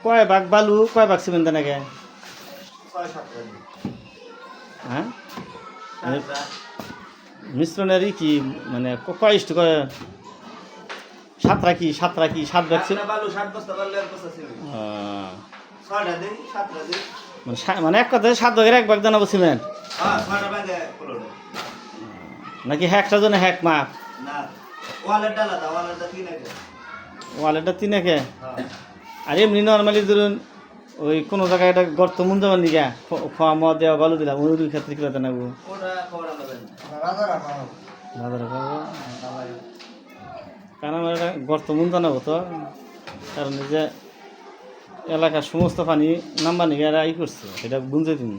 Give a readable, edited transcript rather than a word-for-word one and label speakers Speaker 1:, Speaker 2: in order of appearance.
Speaker 1: কয় ভাগ বালু কয় ভাগ সিমেন্ট নাকি? হ্যাঁ মিশ্রণের কি মানে কয় ইষ্ট কয় সাতটা কি সাত ভাগ মানে এক কথায় 7 ভাগের 1 ভাগ জানাবো সিমেন্ট নাকি একটা জনে হ্যাক মাপ ওয়ালেটটা 3 একে আর এমনি নর্মালি ধরুন ওই কোনো জায়গায় একটা গর্ত মন যাবার নিগা খোয়া মদ দেওয়া বালু দিলাম ওই ক্ষেত্রে কি কথা নেবো কারণ আমার একটা গর্ত মন জানাবো তো কারণ যে এলাকার সমস্ত পানি নাম্বার নিয়ে এরা ই করছে সেটা বুঝতে দিন